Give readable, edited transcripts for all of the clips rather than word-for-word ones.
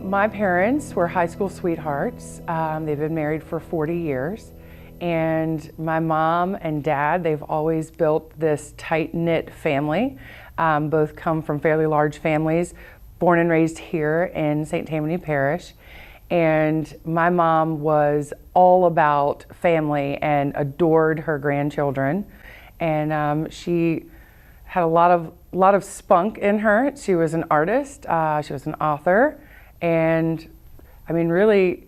My parents were high school sweethearts. They've been married for 40 years. And my mom and dad, they've always built this tight-knit family. Both come from fairly large families, born and raised here in St. Tammany Parish. And my mom was all about family and adored her grandchildren. And she had a lot of spunk in her. She was an artist, she was an author, and I mean, really,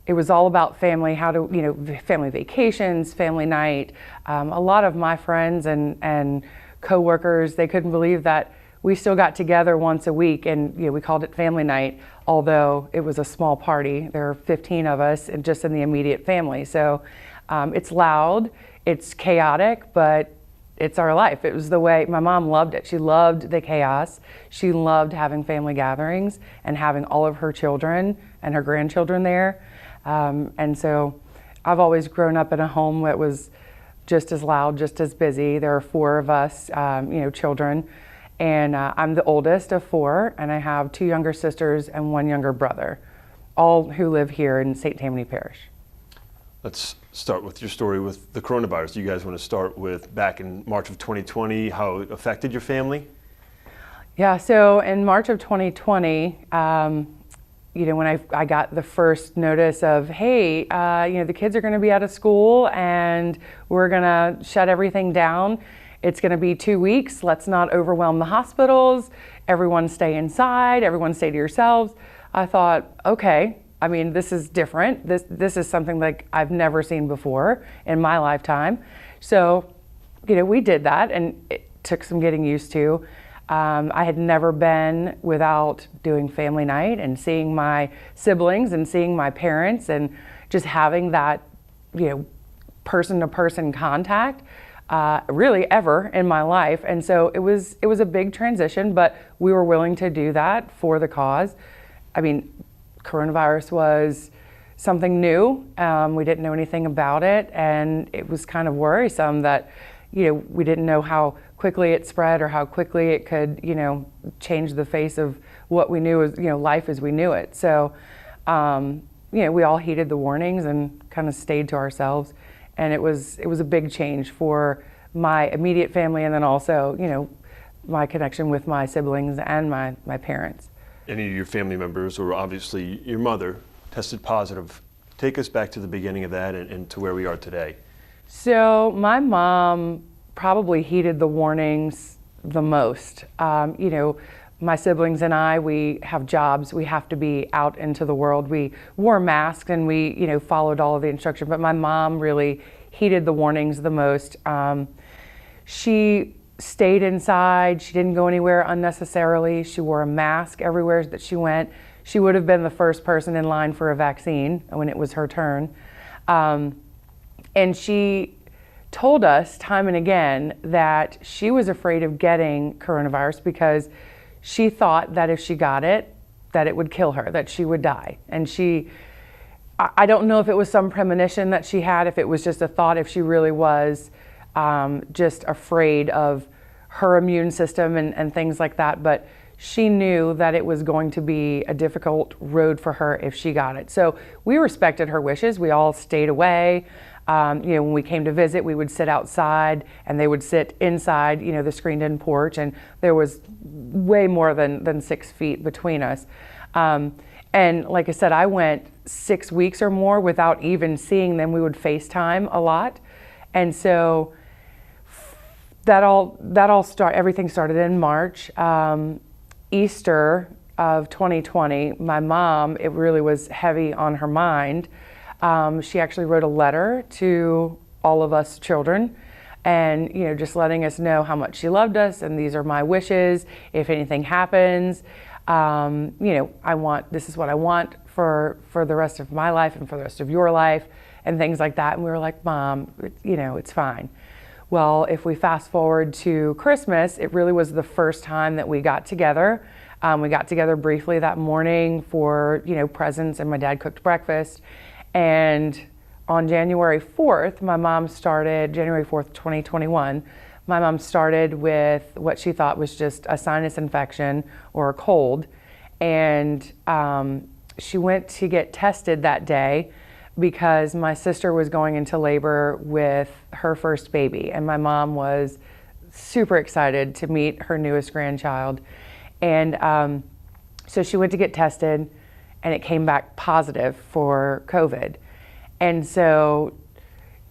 it was all about family, family vacations, family night. A lot of my friends and coworkers, they couldn't believe that we still got together once a week, and we called it family night, although it was a small party. There were 15 of us and just in the immediate family. So it's loud, it's chaotic, but it's our life. It was the way, my mom loved it. She loved the chaos. She loved having family gatherings and having all of her children and her grandchildren there. And so I've always grown up in a home that was just as loud, just as busy. There are 4 of us, children. And I'm the oldest of 4, and I have 2 younger sisters and 1 younger brother, all who live here in St. Tammany Parish. Let's start with your story with the coronavirus. Do you guys want to start with back in March of 2020, how it affected your family? Yeah, so in March of 2020, when I got the first notice of, hey, the kids are going to be out of school and we're going to shut everything down. It's going to be 2 weeks. Let's not overwhelm the hospitals. Everyone stay inside. Everyone stay to yourselves. I thought, okay. I mean, this is different. This is something like I've never seen before in my lifetime. So, we did that, and it took some getting used to. I had never been without doing family night and seeing my siblings and seeing my parents and just having that, person-to-person contact, really ever in my life. And so it was a big transition, but we were willing to do that for the cause. I mean, coronavirus was something new. We didn't know anything about it, and it was kind of worrisome that, we didn't know how quickly it spread or how quickly it could, change the face of what we knew as, life as we knew it. So, we all heeded the warnings and kind of stayed to ourselves, and it was a big change for my immediate family, and then also, my connection with my siblings and my parents. Any of your family members, or obviously your mother, tested positive. Take us back to the beginning of that and to where we are today. So my mom probably heeded the warnings the most. My siblings and I, we have jobs. We have to be out into the world. We wore masks and we, followed all of the instruction. But my mom really heeded the warnings the most. She stayed inside. She didn't go anywhere unnecessarily. She wore a mask everywhere that she went. She would have been the first person in line for a vaccine when it was her turn. And she told us time and again that she was afraid of getting coronavirus because she thought that if she got it, that it would kill her, that she would die. And I don't know if it was some premonition that she had, if it was just a thought, if she really was just afraid of her immune system and things like that, but she knew that it was going to be a difficult road for her if she got it. So we respected her wishes. We all stayed away. When we came to visit, we would sit outside and they would sit inside, the screened-in porch, and there was way more than 6 feet between us. And like I said, I went 6 weeks or more without even seeing them. We would FaceTime a lot. And so everything started in March. Easter of 2020, my mom, it really was heavy on her mind. She actually wrote a letter to all of us children and, just letting us know how much she loved us, and these are my wishes. If anything happens, this is what I want for the rest of my life and for the rest of your life and things like that. And we were like, Mom, it's fine. Well, if we fast forward to Christmas, it really was the first time that we got together. We got together briefly that morning for, presents, and my dad cooked breakfast. And on January 4th, January 4th, 2021, my mom started with what she thought was just a sinus infection or a cold. And she went to get tested that day because my sister was going into labor with her first baby, and my mom was super excited to meet her newest grandchild. And so she went to get tested, and it came back positive for COVID. And so,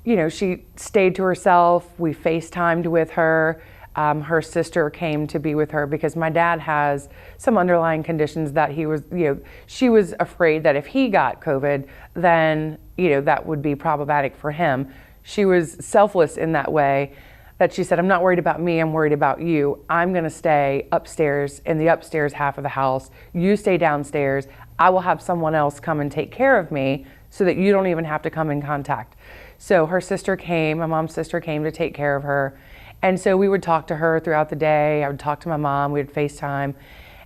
you know, she stayed to herself. We FaceTimed with her. Her sister came to be with her because my dad has some underlying conditions that he was, you know, she was afraid that if he got COVID, then, you know, that would be problematic for him. She was selfless in that way that she said, I'm not worried about me, I'm worried about you. I'm gonna stay upstairs in the upstairs half of the house. You stay downstairs. I will have someone else come and take care of me so that you don't even have to come in contact. So her sister came, my mom's sister came to take care of her. And so we would talk to her throughout the day. I would talk to my mom, we would FaceTime.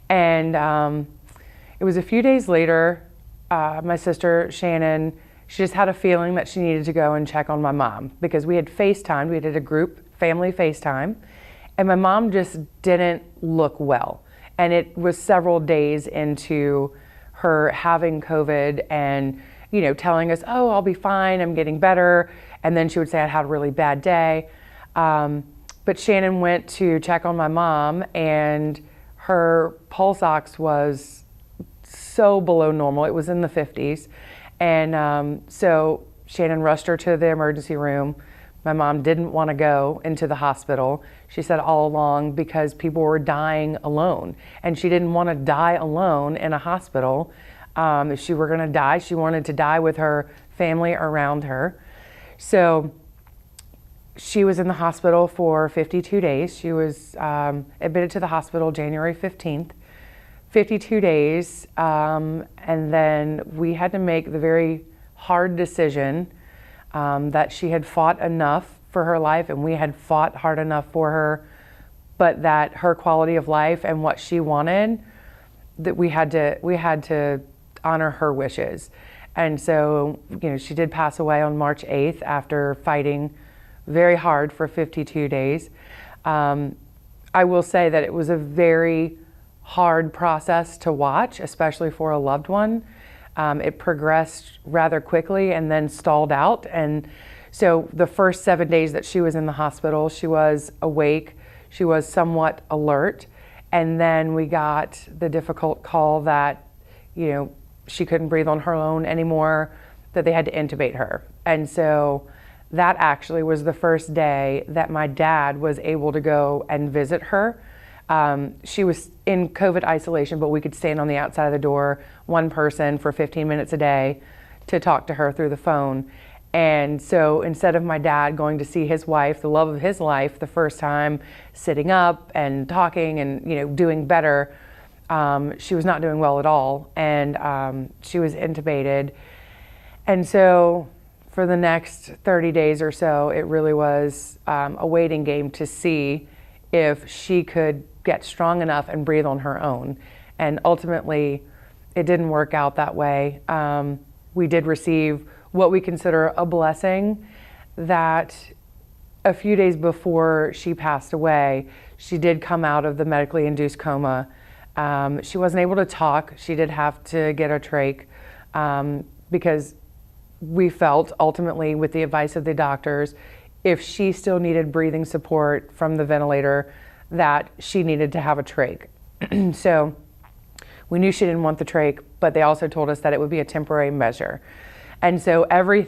And it was a few days later, my sister, Shannon, she just had a feeling that she needed to go and check on my mom because we had FaceTimed, we did a group family FaceTime, and my mom just didn't look well. And it was several days into her having COVID and, you know, telling us, oh, I'll be fine, I'm getting better. And then she would say I had a really bad day. But Shannon went to check on my mom, and her pulse ox was so below normal. It was in the 50s. And so Shannon rushed her to the emergency room. My mom didn't want to go into the hospital. She said all along because people were dying alone, and she didn't want to die alone in a hospital. If she were going to die, she wanted to die with her family around her. So she was in the hospital for 52 days. She was admitted to the hospital January 15th, 52 days. And then we had to make the very hard decision that she had fought enough for her life, and we had fought hard enough for her, but that her quality of life and what she wanted, that we had to honor her wishes. And so, you know, she did pass away on March 8th after fighting very hard for 52 days. I will say that it was a very hard process to watch, especially for a loved one. It progressed rather quickly and then stalled out. And so the first 7 days that she was in the hospital, she was awake, she was somewhat alert. And then we got the difficult call that, you know, she couldn't breathe on her own anymore, that they had to intubate her. And so that actually was the first day that my dad was able to go and visit her. She was in COVID isolation, but we could stand on the outside of the door, one person for 15 minutes a day to talk to her through the phone. And so instead of my dad going to see his wife, the love of his life, the first time, sitting up and talking and, you know, doing better, she was not doing well at all. And she was intubated. And so for the next 30 days or so, it really was a waiting game to see if she could get strong enough and breathe on her own. And ultimately, it didn't work out that way. We did receive what we consider a blessing, that a few days before she passed away, she did come out of the medically induced coma. She wasn't able to talk. She did have to get a trach because we felt ultimately, with the advice of the doctors, if she still needed breathing support from the ventilator, that she needed to have a trach. So we knew she didn't want the trach, but they also told us that it would be a temporary measure. And so every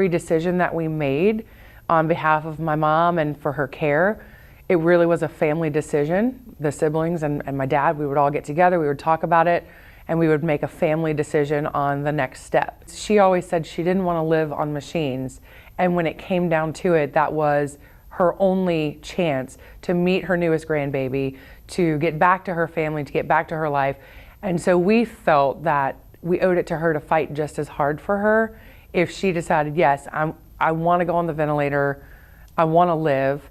decision that we made on behalf of my mom and for her care, it really was a family decision. The siblings and my dad, we would all get together, we would talk about it, and we would make a family decision on the next step. She always said she didn't want to live on machines. And when it came down to it, that was her only chance to meet her newest grandbaby, to get back to her family, to get back to her life. And so we felt that we owed it to her to fight just as hard for her if she decided, yes, I want to go on the ventilator, I want to live.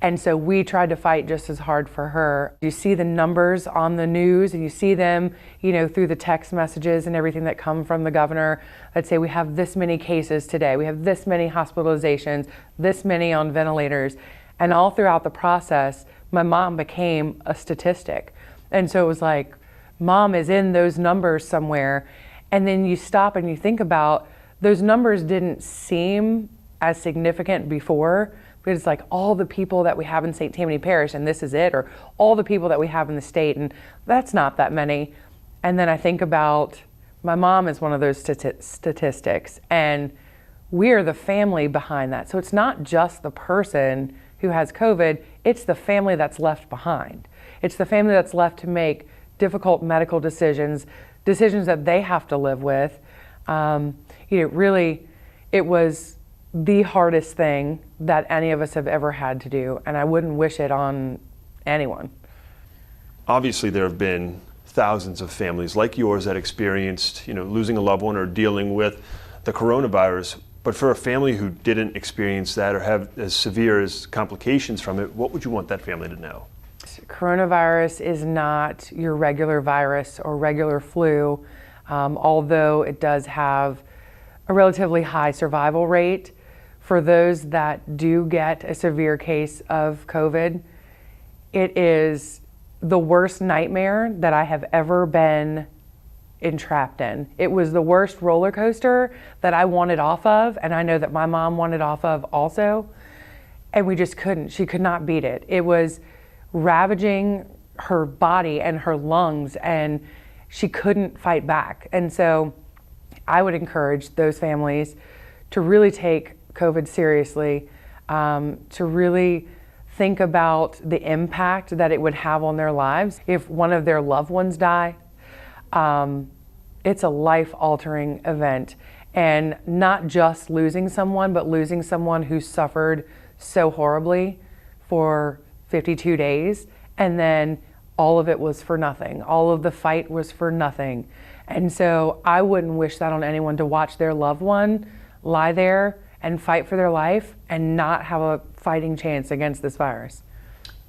And so we tried to fight just as hard for her. You see the numbers on the news, and you see them, you know, through the text messages and everything that come from the governor. Let's say we have this many cases today, we have this many hospitalizations, this many on ventilators. And all throughout the process, my mom became a statistic. And so it was like, mom is in those numbers somewhere. And then you stop and you think about those numbers didn't seem as significant before, but it's like all the people that we have in St. Tammany Parish and this is it, or all the people that we have in the state and that's not that many. And then I think about my mom is one of those statistics, and we're the family behind that. So it's not just the person who has COVID, it's the family that's left behind. It's the family that's left to make difficult medical decisions that they have to live with. Really, it was the hardest thing that any of us have ever had to do, and I wouldn't wish it on anyone. Obviously, there have been thousands of families like yours that experienced, losing a loved one or dealing with the coronavirus. But for a family who didn't experience that or have as severe as complications from it, what would you want that family to know? Coronavirus is not your regular virus or regular flu, although it does have a relatively high survival rate. For those that do get a severe case of COVID, it is the worst nightmare that I have ever been entrapped in. It was the worst roller coaster that I wanted off of, and I know that my mom wanted off of also, and we just couldn't. She could not beat it. It was ravaging her body and her lungs, and she couldn't fight back. And so I would encourage those families to really take COVID seriously, to really think about the impact that it would have on their lives. If one of their loved ones die, it's a life-altering event. And not just losing someone, but losing someone who suffered so horribly for 52 days. And then all of it was for nothing. All of the fight was for nothing. And so I wouldn't wish that on anyone, to watch their loved one lie there and fight for their life and not have a fighting chance against this virus.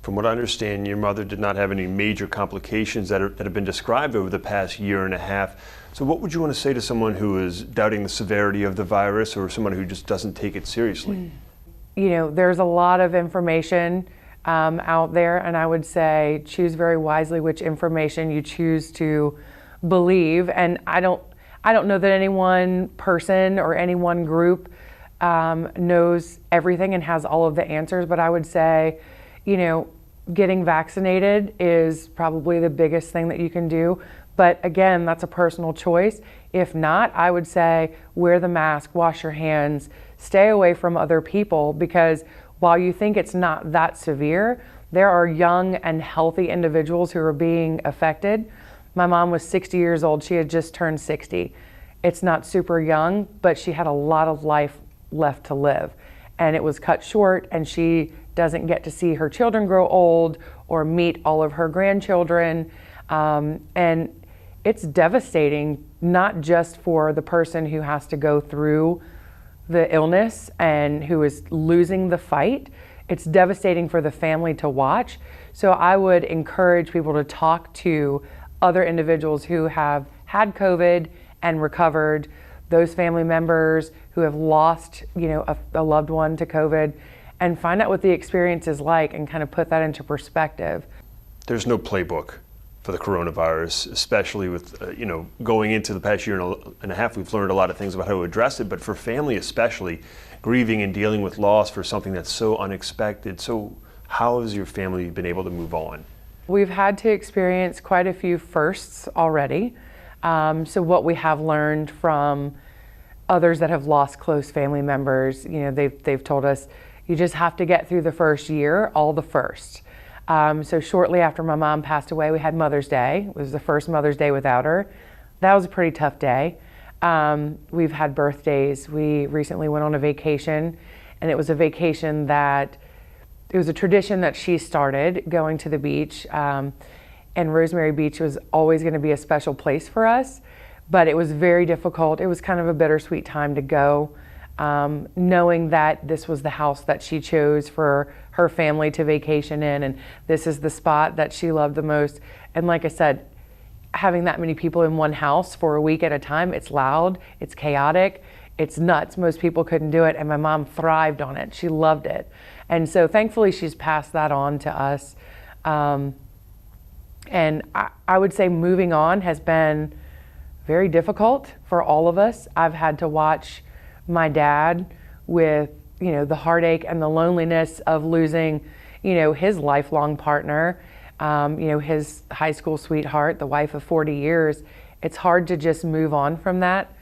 From what I understand, your mother did not have any major complications that have been described over the past year and a half. So what would you want to say to someone who is doubting the severity of the virus, or someone who just doesn't take it seriously? There's a lot of information out there, and I would say choose very wisely which information you choose to believe. And I don't know that any one person or any one group knows everything and has all of the answers, but I would say, getting vaccinated is probably the biggest thing that you can do. But again, that's a personal choice. If not, I would say wear the mask, wash your hands, stay away from other people, because while you think it's not that severe, there are young and healthy individuals who are being affected. My mom was 60 years old. She had just turned 60. It's not super young, but she had a lot of life left to live. And it was cut short, and she doesn't get to see her children grow old or meet all of her grandchildren. And it's devastating, not just for the person who has to go through the illness and who is losing the fight. It's devastating for the family to watch. So I would encourage people to talk to other individuals who have had COVID and recovered, those family members who have lost, a loved one to COVID, and find out what the experience is like and kind of put that into perspective. There's no playbook for the coronavirus, especially with, going into the past year and a half, we've learned a lot of things about how to address it, but for family especially, grieving and dealing with loss for something that's so unexpected. So how has your family been able to move on? We've had to experience quite a few firsts already. So what we have learned from others that have lost close family members, they've told us, you just have to get through the first year, all the first. So shortly after my mom passed away, we had Mother's Day. It was the first Mother's Day without her. That was a pretty tough day. We've had birthdays. We recently went on a vacation, and it was a vacation that, it was a tradition that she started, going to the beach. And Rosemary Beach was always going to be a special place for us, but it was very difficult. It was kind of a bittersweet time to go, knowing that this was the house that she chose for her family to vacation in, and this is the spot that she loved the most. And like I said, having that many people in one house for a week at a time, it's loud, it's chaotic, it's nuts. Most people couldn't do it, and my mom thrived on it. She loved it. And so thankfully she's passed that on to us. And I would say moving on has been very difficult for all of us. I've had to watch my dad with, the heartache and the loneliness of losing, his lifelong partner, his high school sweetheart, the wife of 40 years. It's hard to just move on from that.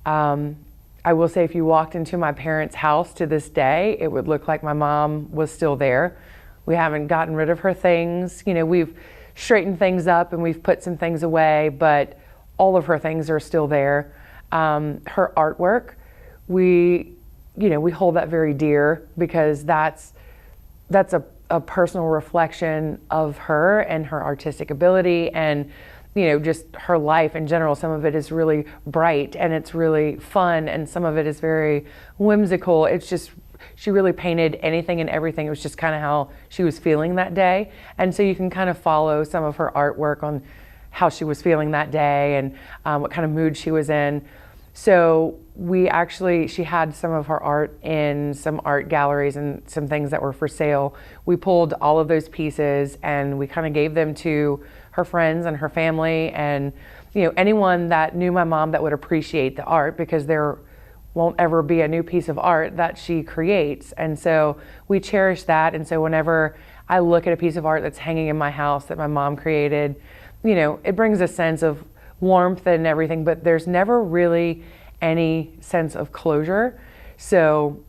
I will say if you walked into my parents' house to this day, it would look like my mom was still there. We haven't gotten rid of her things. We've straightened things up and we've put some things away, but all of her things are still there. Her artwork, we hold that very dear because that's a personal reflection of her and her artistic ability and just her life in general. Some of it is really bright and it's really fun, and some of it is very whimsical. It's just, she really painted anything and everything. It was just kind of how she was feeling that day. And so you can kind of follow some of her artwork on how she was feeling that day and what kind of mood she was in. So she had some of her art in some art galleries and some things that were for sale. We pulled all of those pieces and we kind of gave them to her friends and her family and anyone that knew my mom that would appreciate the art, because there won't ever be a new piece of art that she creates. And so we cherish that. And so whenever I look at a piece of art that's hanging in my house that my mom created, it brings a sense of warmth and everything, but there's never really any sense of closure. So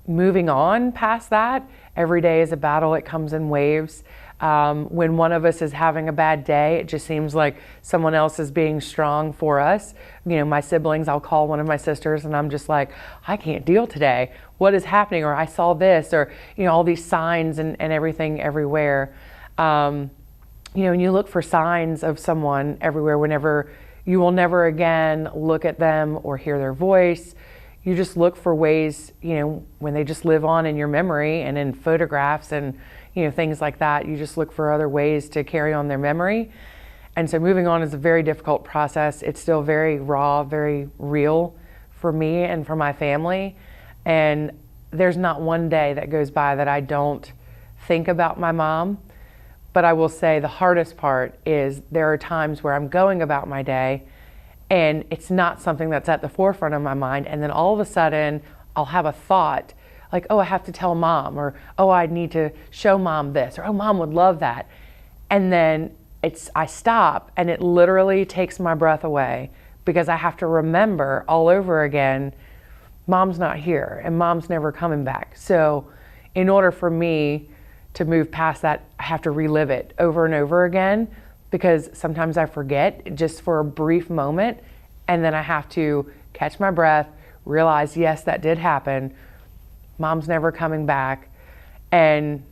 moving on past that, every day is a battle. It comes in waves. When one of us is having a bad day, it just seems like someone else is being strong for us. My siblings, I'll call one of my sisters and I'm just like, I can't deal today. What is happening? Or I saw this, or, all these signs and everything everywhere. And you look for signs of someone everywhere whenever you will never again look at them or hear their voice. You just look for ways, when they just live on in your memory and in photographs and things like that. You just look for other ways to carry on their memory. And so moving on is a very difficult process. It's still very raw, very real for me and for my family. And there's not one day that goes by that I don't think about my mom. But I will say the hardest part is there are times where I'm going about my day and it's not something that's at the forefront of my mind. And then all of a sudden I'll have a thought like, oh, I have to tell mom, or, oh, I need to show mom this, or, oh, mom would love that. And then I stop and it literally takes my breath away because I have to remember all over again, mom's not here and mom's never coming back. So in order for me to move past that, I have to relive it over and over again, because sometimes I forget just for a brief moment, and then I have to catch my breath, realize, yes, that did happen. Mom's never coming back, and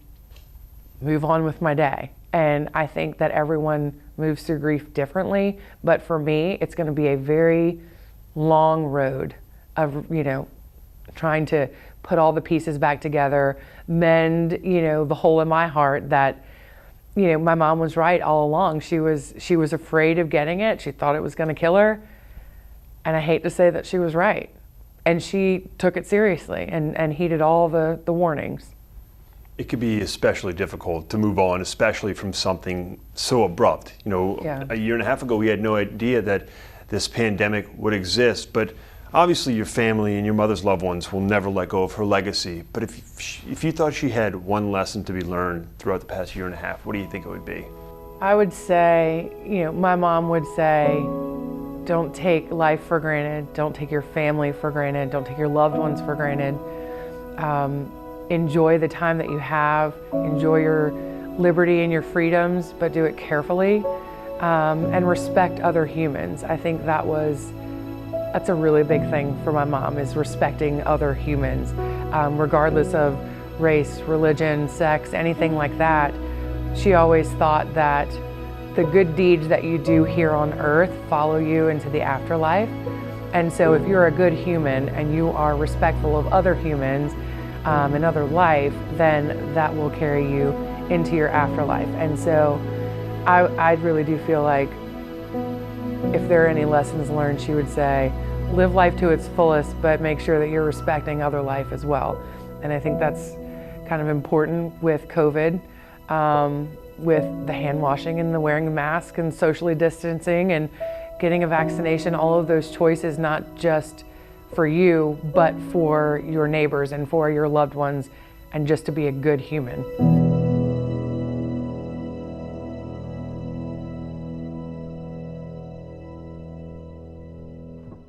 move on with my day. And I think that everyone moves through grief differently, but for me, it's going to be a very long road of, trying to put all the pieces back together, mend, the hole in my heart that, my mom was right all along. She was afraid of getting it. She thought it was going to kill her. And I hate to say that she was right. And she took it seriously and heeded all the warnings. It could be especially difficult to move on, especially from something so abrupt. Yeah. A year and a half ago, we had no idea that this pandemic would exist, but obviously your family and your mother's loved ones will never let go of her legacy. But if you thought she had one lesson to be learned throughout the past year and a half, what do you think it would be? I would say, my mom would say, don't take life for granted. Don't take your family for granted. Don't take your loved ones for granted. Enjoy the time that you have. Enjoy your liberty and your freedoms, but do it carefully. And respect other humans. I think that's a really big thing for my mom, is respecting other humans, regardless of race, religion, sex, anything like that. She always thought that the good deeds that you do here on earth follow you into the afterlife. And so if you're a good human and you are respectful of other humans and other life, then that will carry you into your afterlife. And so I really do feel like if there are any lessons learned, she would say, live life to its fullest, but make sure that you're respecting other life as well. And I think that's kind of important with COVID. With the hand washing and the wearing the mask and socially distancing and, getting a vaccination, all of those choices, not just for you, but for your neighbors and for your loved ones, and just to be a good human.